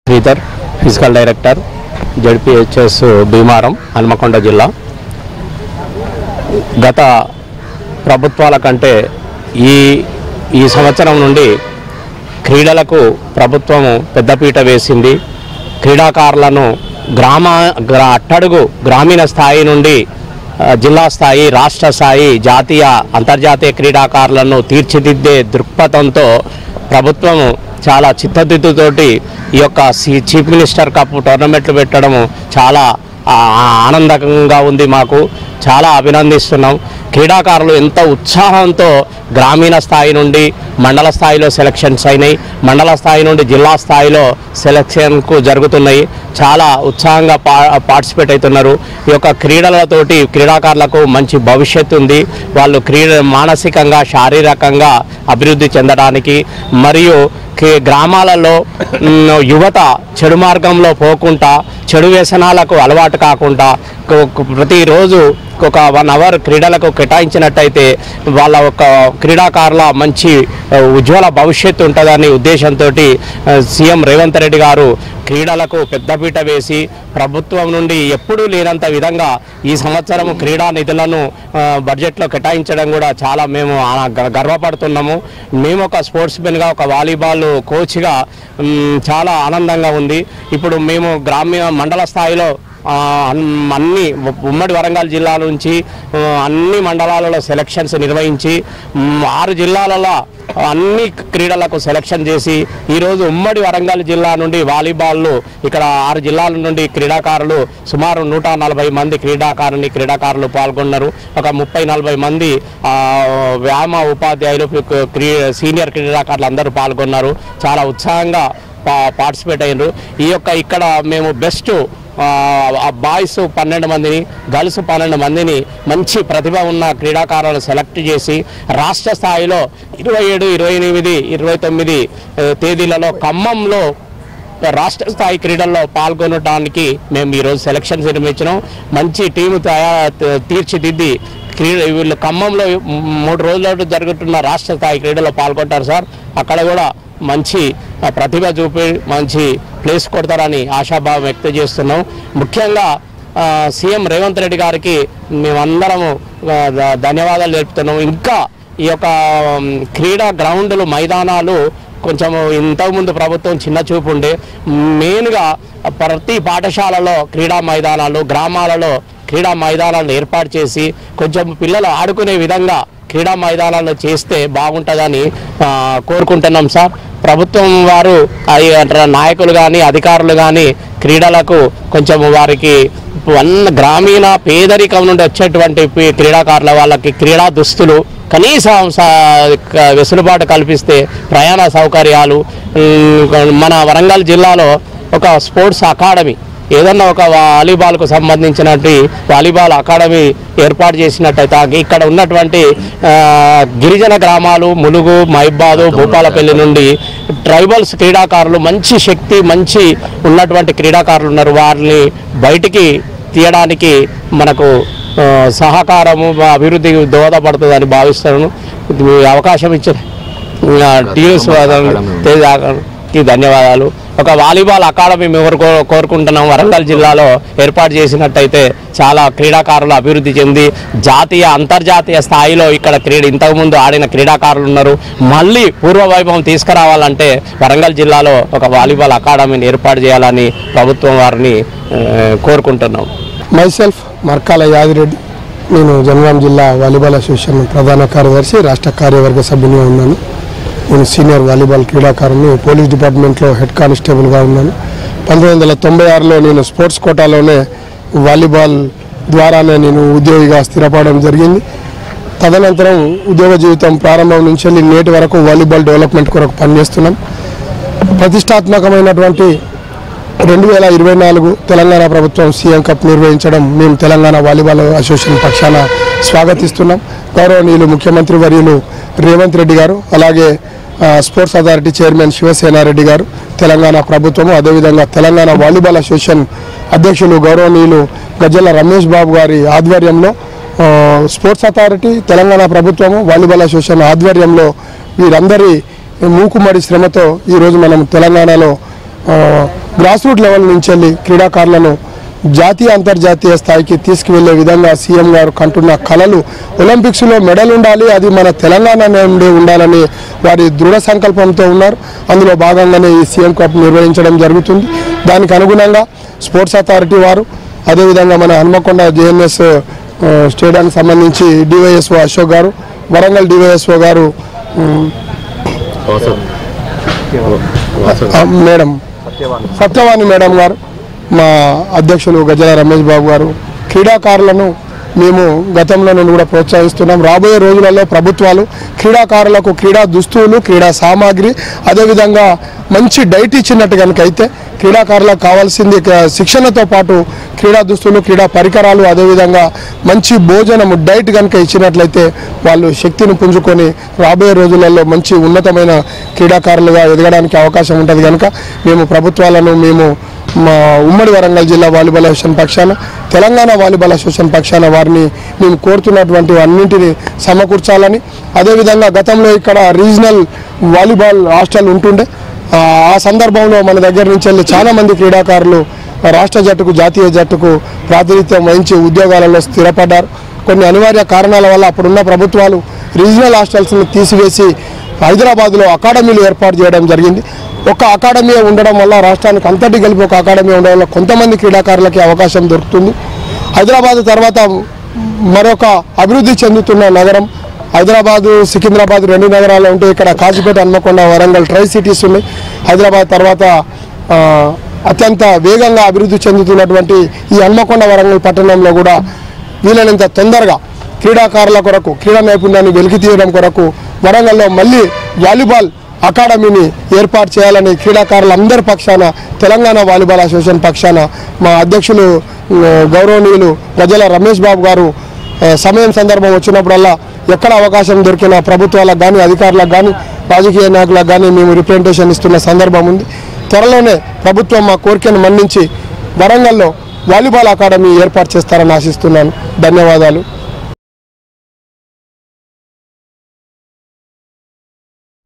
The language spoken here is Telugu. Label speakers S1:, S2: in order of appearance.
S1: Sridhar physical director ZPHS Bhimaram Hanamkonda జిల్లా. గత ప్రభుత్వాల కంటే ఈ సంవత్సరం నుండి క్రీడలకు ప్రభుత్వం పెద్దపీట వేసింది. క్రీడాకారులను అట్టడుగు గ్రామీణ స్థాయి నుండి జిల్లా స్థాయి, రాష్ట్ర స్థాయి, జాతీయ అంతర్జాతీయ క్రీడాకారులను తీర్చిదిద్దే దృక్పథంతో ప్రభుత్వం చాలా చిత్తదిద్దుతోటి ఈ యొక్క చీఫ్ మినిస్టర్ కప్ టోర్నమెంట్లు పెట్టడం చాలా ఆనందంగా ఉంది. మాకు చాలా అభినందిస్తున్నాం. క్రీడాకారులు ఎంత ఉత్సాహంతో గ్రామీణ స్థాయి నుండి మండల స్థాయిలో సెలక్షన్స్ అయినాయి, మండల స్థాయి నుండి జిల్లా స్థాయిలో సెలక్షన్కు జరుగుతున్నాయి. చాలా ఉత్సాహంగా పార్టిసిపేట్ అవుతున్నారు. ఈ యొక్క క్రీడలతోటి క్రీడాకారులకు మంచి భవిష్యత్తు ఉంది. వాళ్ళు మానసికంగా, శారీరకంగా అభివృద్ధి చెందడానికి మరియు గ్రామాలలో యువత చెడు మార్గంలో పోకుండా, చెడు వ్యసనాలకు అలవాటు కాకుండా ప్రతిరోజు ఒక 1 అవర్ క్రీడలకు కేటాయించినట్టయితే వాళ్ళ ఒక క్రీడాకారుల మంచి ఉజ్వల భవిష్యత్తు ఉంటుందని ఉద్దేశంతో సీఎం రేవంత్ రెడ్డి గారు క్రీడలకు పెద్దపీట వేసి ప్రభుత్వం నుండి ఎప్పుడూ లేనంత విధంగా ఈ సంవత్సరం క్రీడా నిధులను బడ్జెట్లో కేటాయించడం కూడా చాలా మేము గర్వపడుతున్నాము. మేము ఒక స్పోర్ట్స్ మెన్గా, ఒక వాలీబాల్ కోచ్గా చాలా ఆనందంగా ఉంది. ఇప్పుడు మేము మండల స్థాయిలో అన్ని ఉమ్మడి వరంగల్ జిల్లా నుంచి అన్ని మండలాలలో సెలక్షన్స్ నిర్వహించి 6 జిల్లాలలో అన్ని క్రీడలకు సెలక్షన్ చేసి ఈరోజు ఉమ్మడి వరంగల్ జిల్లా నుండి వాలీబాల్ ఇక్కడ 6 జిల్లాల నుండి క్రీడాకారులు సుమారు 140 మంది క్రీడాకారులు పాల్గొన్నారు. ఒక 30-40 మంది వ్యాయామ ఉపాధ్యాయులు, సీనియర్ క్రీడాకారులు అందరూ పాల్గొన్నారు. చాలా ఉత్సాహంగా పార్టిసిపేట్ అయ్యారు. ఇక్కడ మేము బెస్ట్ బాయ్స్ 12 మందిని, గర్ల్స్ 12 మందిని మంచి ప్రతిభ ఉన్న క్రీడాకారులను సెలెక్ట్ చేసి రాష్ట్ర స్థాయిలో 27, 28, 29 తేదీలలో ఖమ్మంలో రాష్ట్ర స్థాయి క్రీడల్లో పాల్గొనడానికి మేము ఈరోజు సెలక్షన్స్ నిర్మించినాం. మంచి టీము తీర్చిదిద్ది వీళ్ళు ఖమ్మంలో 3 రోజుల జరుగుతున్న రాష్ట్ర స్థాయి క్రీడల్లో పాల్గొంటారు సార్. అక్కడ కూడా మంచి ప్రతిభ చూపి మంచి ప్లేస్ కొడతారని ఆశాభావం వ్యక్తం చేస్తున్నాం. ముఖ్యంగా సీఎం రేవంత్ రెడ్డి గారికి మేమందరము ధన్యవాదాలు తెలుపుతున్నాం. ఇంకా ఈ యొక్క క్రీడా గ్రౌండ్లు, మైదానాలు కొంచెం ఇంతకుముందు ప్రభుత్వం చిన్న చూపు ఉండే. మెయిన్గా ప్రతి పాఠశాలలో క్రీడా మైదానాలు, గ్రామాలలో క్రీడా మైదానాలను ఏర్పాటు చేసి కొంచెం పిల్లలు ఆడుకునే విధంగా క్రీడా మైదానాలు చేస్తే బాగుంటుందని కోరుకుంటున్నాం సార్. ప్రభుత్వం వారు నాయకులు కానీ అధికారులు కానీ క్రీడలకు కొంచెం వారికి గ్రామీణ పేదరికం నుండి వచ్చేటువంటి క్రీడాకారుల వాళ్ళకి క్రీడా దుస్తులు కనీసం వెసులుబాటు కల్పిస్తే, ప్రయాణ సౌకర్యాలు, మన వరంగల్ జిల్లాలో ఒక స్పోర్ట్స్ అకాడమీ, ఏదన్నా ఒక వాలీబాల్కు సంబంధించినటువంటి వాలీబాల్ అకాడమీ ఏర్పాటు చేసినట్టయితే ఇక్కడ ఉన్నటువంటి గిరిజన గ్రామాలు ములుగు, మైబాదు, భూపాలపల్లి నుండి ట్రైబల్స్ క్రీడాకారులు మంచి శక్తి, మంచి ఉన్నటువంటి క్రీడాకారులు ఉన్నారు. వారిని బయటికి తీయడానికి మనకు సహకారము, అభివృద్ధికి దోహదపడుతుందని భావిస్తున్నాను. అవకాశం ఇచ్చిన టీవీ ధన్యవాదాలు. ఒక వాలీబాల్ అకాడమీ మేము కోరుకుంటున్నాం. వరంగల్ జిల్లాలో ఏర్పాటు చేసినట్టయితే చాలా క్రీడాకారులు అభివృద్ధి చెంది జాతీయ, అంతర్జాతీయ స్థాయిలో ఇక్కడ ఇంతకుముందు ఆడిన క్రీడాకారులు ఉన్నారు. మళ్ళీ పూర్వవైభవం తీసుకురావాలంటే వరంగల్ జిల్లాలో ఒక వాలీబాల్ అకాడమీని ఏర్పాటు చేయాలని ప్రభుత్వం వారిని కోరుకుంటున్నాం.
S2: మైసెల్ఫ్ మర్కాల యాదిరెడ్డి, నేను జనగాం జిల్లా వాలీబాల్ అసోసియేషన్ ప్రధాన కార్యదర్శి, రాష్ట్ర కార్యవర్గ సభ్యునిగా ఉన్నాను. నేను సీనియర్ వాలీబాల్ క్రీడాకారుని, పోలీస్ డిపార్ట్మెంట్లో హెడ్ కానిస్టేబుల్గా ఉన్నాను. 1996లో నేను స్పోర్ట్స్ కోటాలోనే వాలీబాల్ ద్వారానే నేను ఉద్యోగిగా స్థిరపడడం జరిగింది. తదనంతరం ఉద్యోగ జీవితం ప్రారంభం నుంచి నేటి వరకు వాలీబాల్ డెవలప్మెంట్ కొరకు పనిచేస్తున్నాం. ప్రతిష్టాత్మకమైనటువంటి 2024 తెలంగాణ ప్రభుత్వం సీఎం కప్ నిర్వహించడం మేము తెలంగాణ వాలీబాల్ అసోసియేషన్ పక్షాన స్వాగతిస్తున్నాం. గౌరవనీయులు ముఖ్యమంత్రి వర్యులు రేవంత్ రెడ్డి గారు, అలాగే స్పోర్ట్స్ అథారిటీ చైర్మన్ శివసేనారెడ్డి గారు, తెలంగాణ ప్రభుత్వము, అదేవిధంగా తెలంగాణ వాలీబాల్ అసోసియేషన్ అధ్యక్షులు గౌరవనీయులు గజ్జల రమేష్ బాబు గారి ఆధ్వర్యంలో స్పోర్ట్స్ అథారిటీ, తెలంగాణ ప్రభుత్వము, వాలీబాల్ అసోసియేషన్ ఆధ్వర్యంలో వీరందరి మూకుమ్మడి శ్రమతో ఈరోజు మనం తెలంగాణలో గ్రాస్ రూట్ లెవెల్ నుంచి వెళ్ళి క్రీడాకారులను జాతీయ అంతర్జాతీయ స్థాయికి తీసుకువెళ్లే విధంగా సీఎం గారు కంటున్న కలలు ఒలింపిక్స్లో మెడల్ ఉండాలి, అది మన తెలంగాణ నుండి ఉండాలని వారి దృఢ సంకల్పంతో ఉన్నారు. అందులో భాగంగానే ఈ సీఎం కప్ నిర్వహించడం జరుగుతుంది. దానికి అనుగుణంగా స్పోర్ట్స్ అథారిటీ వారు, అదేవిధంగా మన హన్మకొండ జేఎన్ఎస్ స్టేడియానికి సంబంధించి డివైఎస్ఓ అశోక్ గారు, వరంగల్ డివైఎస్ఓ గారు మేడం సత్యవాణి మేడం గారు, మా అధ్యక్షులు గజల రమేష్ బాబు గారు, క్రీడాకారులను మేము గతంలో నుండి కూడా ప్రోత్సహిస్తున్నాం. రాబోయే రోజులలో ప్రభుత్వాలు క్రీడాకారులకు క్రీడా దుస్తువులు, క్రీడా సామాగ్రి, అదేవిధంగా మంచి డైట్ ఇచ్చినట్టు కనుక అయితే క్రీడాకారులకు కావాల్సింది శిక్షణతో పాటు క్రీడా దుస్తులు, క్రీడా పరికరాలు, అదేవిధంగా మంచి భోజనము డైట్ కనుక ఇచ్చినట్లయితే వాళ్ళు శక్తిని పుంజుకొని రాబోయే రోజులలో మంచి ఉన్నతమైన క్రీడాకారులుగా ఎదగడానికి అవకాశం ఉంటుంది. కనుక మేము ప్రభుత్వాలను మా ఉమ్మడి వరంగల్ జిల్లా వాలీబాల్ అసోసియేషన్ పక్షాన, తెలంగాణ వాలీబాల్ అసోసియేషన్ పక్షాన వారిని మేము కోరుతున్నటువంటి అన్నింటినీ సమకూర్చాలని, అదేవిధంగా గతంలో ఇక్కడ రీజనల్ వాలీబాల్ హాస్టల్ ఉంటుండే, ఆ సందర్భంలో మన దగ్గర నుంచి వెళ్ళి చాలామంది క్రీడాకారులు రాష్ట్ర జట్టుకు, జాతీయ జట్టుకు ప్రాతినిధ్యం వహించి ఉద్యోగాలలో స్థిరపడ్డారు. కొన్ని అనివార్య కారణాల వల్ల అప్పుడున్న ప్రభుత్వాలు రీజనల్ హాస్టల్స్ని తీసివేసి హైదరాబాద్లో అకాడమీలు ఏర్పాటు చేయడం జరిగింది. ఒక అకాడమీ ఉండడం వల్ల, రాష్ట్రానికి అంతటి కలిపి ఒక అకాడమీ ఉండడం వల్ల కొంతమంది క్రీడాకారులకి అవకాశం దొరుకుతుంది. హైదరాబాద్ తర్వాత మరొక అభివృద్ధి చెందుతున్న నగరం హైదరాబాదు, సికింద్రాబాద్ 2 నగరాలు ఉంటే ఇక్కడ కాజీపేట, హన్మకొండ, వరంగల్ ట్రై సిటీస్ ఉన్నాయి. హైదరాబాద్ తర్వాత అత్యంత వేగంగా అభివృద్ధి చెందుతున్నటువంటి ఈ హన్మకొండ, వరంగల్ పట్టణంలో కూడా వీలైనంత తొందరగా క్రీడాకారుల కొరకు, క్రీడా నైపుణ్యాన్ని వెలికి తీయడం కొరకు వరంగల్లో మళ్ళీ వాలీబాల్ అకాడమీని ఏర్పాటు చేయాలని క్రీడాకారులందరి పక్షాన, తెలంగాణ వాలీబాల్ అసోసియేషన్ పక్షాన మా అధ్యక్షులు గౌరవనీయులు గజల రమేష్ బాబు గారు సమయం సందర్భం వచ్చినప్పుడల్లా ఎక్కడ అవకాశం దొరికినా ప్రభుత్వాలకు కానీ, అధికారులకు కానీ, రాజకీయ నాయకులకు కానీ మేము రిప్రజెంటేషన్ ఇస్తున్న సందర్భం ఉంది. త్వరలోనే ప్రభుత్వం మా కోరికను మన్నించి వరంగల్లో వాలీబాల్ అకాడమీ ఏర్పాటు చేస్తారని ఆశిస్తున్నాను. ధన్యవాదాలు.